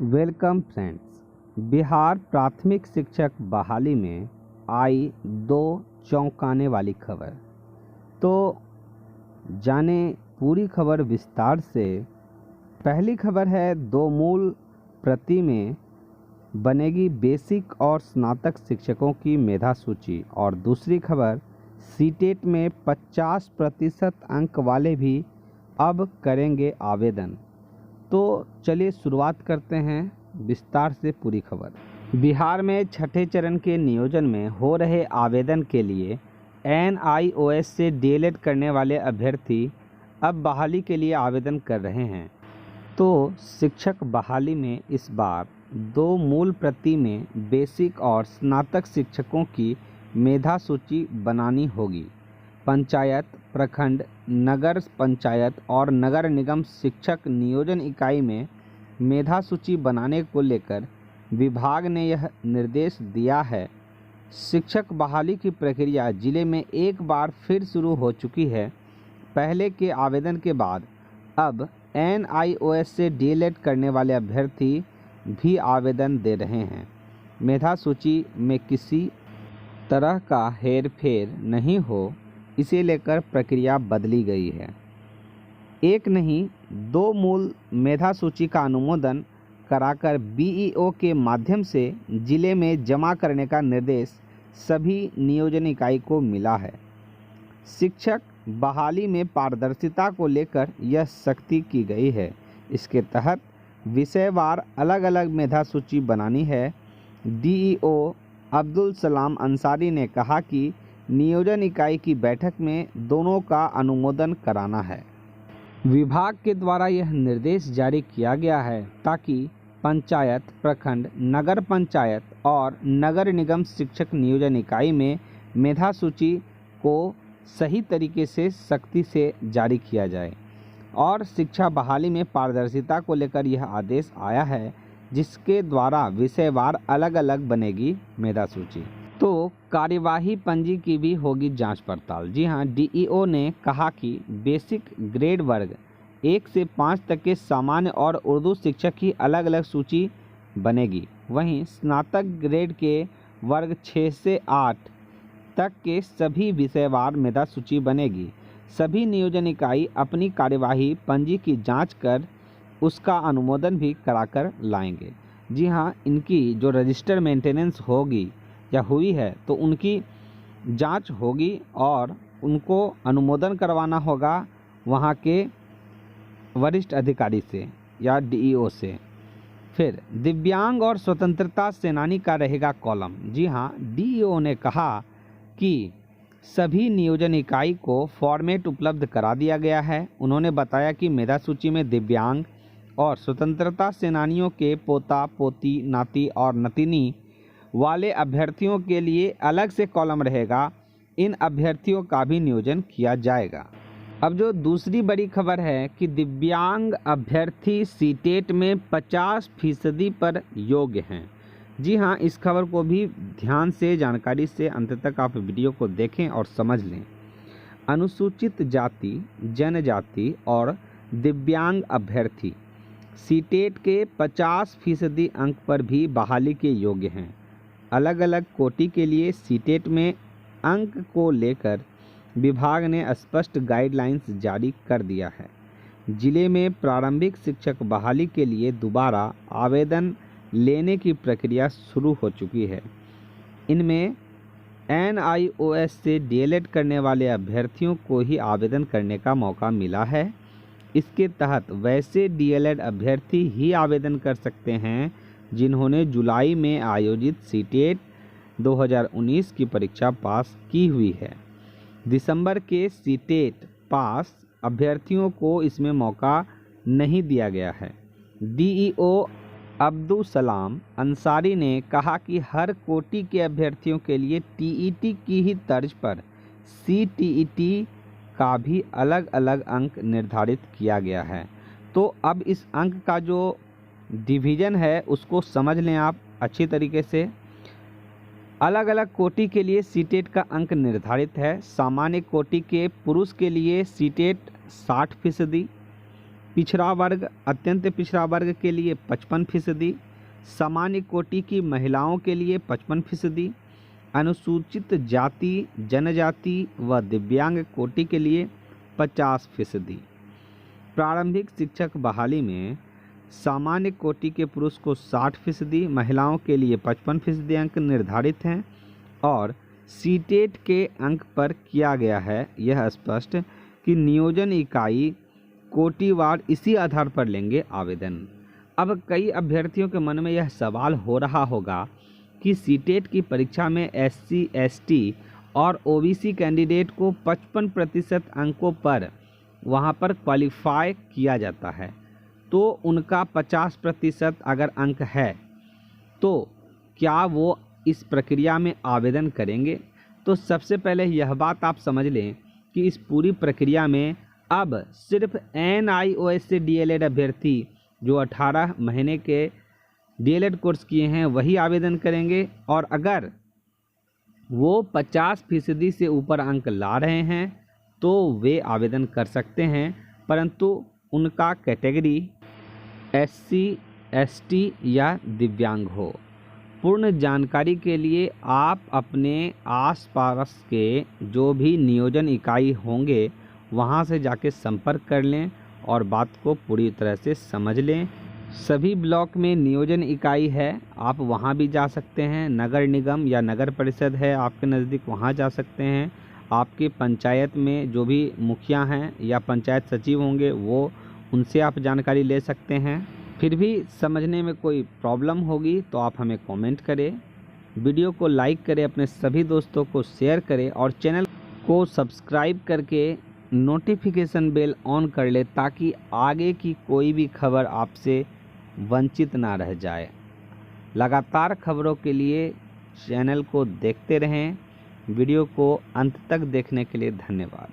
Welcome friends. Bihar प्राथमिक शिक्षक बहाली में आई दो चौंकाने वाली खबर। तो जाने पूरी खबर विस्तार से। पहली खबर है, दो मूल प्रति में बनेगी बेसिक और स्नातक शिक्षकों की मेधा सूची। और दूसरी खबर, सीटेट में 50% अंक वाले भी अब करेंगे आवेदन। तो चलिए शुरुआत करते हैं विस्तार से पूरी खबर। बिहार में छठे चरण के नियोजन में हो रहे आवेदन के लिए NIOS से DLED करने वाले अभ्यर्थी अब बहाली के लिए आवेदन कर रहे हैं। तो शिक्षक बहाली में इस बार दो मूल प्रति में बेसिक और स्नातक शिक्षकों की मेधा सूची बनानी होगी। पंचायत, प्रखंड, नगर पंचायत और नगर निगम शिक्षक नियोजन इकाई में मेधा सूची बनाने को लेकर विभाग ने यह निर्देश दिया है। शिक्षक बहाली की प्रक्रिया जिले में एक बार फिर शुरू हो चुकी है। पहले के आवेदन के बाद अब NIOS से DLED करने वाले अभ्यर्थी भी आवेदन दे रहे हैं। मेधा सूची में किसी तरह का हेरफेर नहीं हो, इसे लेकर प्रक्रिया बदली गई है। एक नहीं, दो मूल मेधा सूची का अनुमोदन कराकर BEO के माध्यम से जिले में जमा करने का निर्देश सभी नियोजन इकाई को मिला है। शिक्षक बहाली में पारदर्शिता को लेकर यह सख्ती की गई है। इसके तहत विषयवार अलग अलग मेधा सूची बनानी है। DEO अब्दुल सलाम अंसारी ने कहा कि नियोजन इकाई की बैठक में दोनों का अनुमोदन कराना है। विभाग के द्वारा यह निर्देश जारी किया गया है ताकि पंचायत, प्रखंड, नगर पंचायत और नगर निगम शिक्षक नियोजन इकाई में मेधा सूची को सही तरीके से सख्ती से जारी किया जाए। और शिक्षा बहाली में पारदर्शिता को लेकर यह आदेश आया है, जिसके द्वारा विषयवार अलग अलग बनेगी मेधा सूची। तो कार्यवाही पंजी की भी होगी जांच पड़ताल। जी हां, DEO ने कहा कि बेसिक ग्रेड वर्ग 1 से 5 तक के सामान्य और उर्दू शिक्षक की अलग अलग सूची बनेगी। वहीं स्नातक ग्रेड के वर्ग 6 से 8 तक के सभी विषयवार मेधा सूची बनेगी। सभी नियोजन इकाई अपनी कार्यवाही पंजी की जांच कर उसका अनुमोदन भी कराकर लाएंगे। जी हां, इनकी जो रजिस्टर मेंटेनेंस होगी या हुई है तो उनकी जांच होगी और उनको अनुमोदन करवाना होगा वहां के वरिष्ठ अधिकारी से या DEO से। फिर दिव्यांग और स्वतंत्रता सेनानी का रहेगा कॉलम। जी हां, DEO ने कहा कि सभी नियोजन इकाई को फॉर्मेट उपलब्ध करा दिया गया है। उन्होंने बताया कि मेधा सूची में दिव्यांग और स्वतंत्रता सेनानियों के पोता, पोती, नाती और नतिनी वाले अभ्यर्थियों के लिए अलग से कॉलम रहेगा। इन अभ्यर्थियों का भी नियोजन किया जाएगा। अब जो दूसरी बड़ी खबर है कि दिव्यांग अभ्यर्थी सीटेट में 50% पर योग्य हैं। जी हां, इस खबर को भी ध्यान से, जानकारी से अंत तक आप वीडियो को देखें और समझ लें। अनुसूचित जाति, जनजाति और दिव्यांग अभ्यर्थी सीटेट के 50% अंक पर भी बहाली के योग्य हैं। अलग अलग कोटि के लिए सीटेट में अंक को लेकर विभाग ने स्पष्ट गाइडलाइंस जारी कर दिया है। जिले में प्रारंभिक शिक्षक बहाली के लिए दोबारा आवेदन लेने की प्रक्रिया शुरू हो चुकी है। इनमें NIOS से DLED करने वाले अभ्यर्थियों को ही आवेदन करने का मौका मिला है। इसके तहत वैसे DLED अभ्यर्थी ही आवेदन कर सकते हैं जिन्होंने जुलाई में आयोजित सीटेट 2019 की परीक्षा पास की हुई है। दिसंबर के सीटेट पास अभ्यर्थियों को इसमें मौका नहीं दिया गया है। DEO अब्दुल सलाम अंसारी ने कहा कि हर कोटि के अभ्यर्थियों के लिए TET की ही तर्ज पर CTET का भी अलग अलग अंक निर्धारित किया गया है। तो अब इस अंक का जो डिवीज़न है उसको समझ लें आप अच्छी तरीके से। अलग अलग कोटि के लिए सीटेट का अंक निर्धारित है। सामान्य कोटि के पुरुष के लिए सीटेट 60%, पिछड़ा वर्ग अत्यंत पिछड़ा वर्ग के लिए 55%, सामान्य कोटि की महिलाओं के लिए 55%, अनुसूचित जाति जनजाति व दिव्यांग कोटि के लिए 50%। प्रारंभिक शिक्षक बहाली में सामान्य कोटि के पुरुष को 60%, महिलाओं के लिए 55% अंक निर्धारित हैं और सीटेट के अंक पर किया गया है यह स्पष्ट कि नियोजन इकाई कोटिवार इसी आधार पर लेंगे आवेदन। अब कई अभ्यर्थियों के मन में यह सवाल हो रहा होगा कि सीटेट की परीक्षा में SC, ST और OBC कैंडिडेट को 55% अंकों पर वहाँ पर क्वालिफाई किया जाता है, तो उनका 50% अगर अंक है तो क्या वो इस प्रक्रिया में आवेदन करेंगे? तो सबसे पहले यह बात आप समझ लें कि इस पूरी प्रक्रिया में अब सिर्फ NIOS से DLED अभ्यर्थी जो 18 महीने के DLED कोर्स किए हैं वही आवेदन करेंगे, और अगर वो 50% से ऊपर अंक ला रहे हैं तो वे आवेदन कर सकते हैं, परंतु उनका कैटेगरी SC, ST या दिव्यांग हो। पूर्ण जानकारी के लिए आप अपने आसपास के जो भी नियोजन इकाई होंगे वहां से जाके संपर्क कर लें और बात को पूरी तरह से समझ लें। सभी ब्लॉक में नियोजन इकाई है, आप वहां भी जा सकते हैं। नगर निगम या नगर परिषद है आपके नज़दीक, वहां जा सकते हैं। आपके पंचायत में जो भी मुखिया हैं या पंचायत सचिव होंगे वो उनसे आप जानकारी ले सकते हैं। फिर भी समझने में कोई प्रॉब्लम होगी तो आप हमें कमेंट करें, वीडियो को लाइक करें, अपने सभी दोस्तों को शेयर करें और चैनल को सब्सक्राइब करके नोटिफिकेशन बेल ऑन कर ले ताकि आगे की कोई भी खबर आपसे वंचित ना रह जाए। लगातार खबरों के लिए चैनल को देखते रहें। वीडियो को अंत तक देखने के लिए धन्यवाद।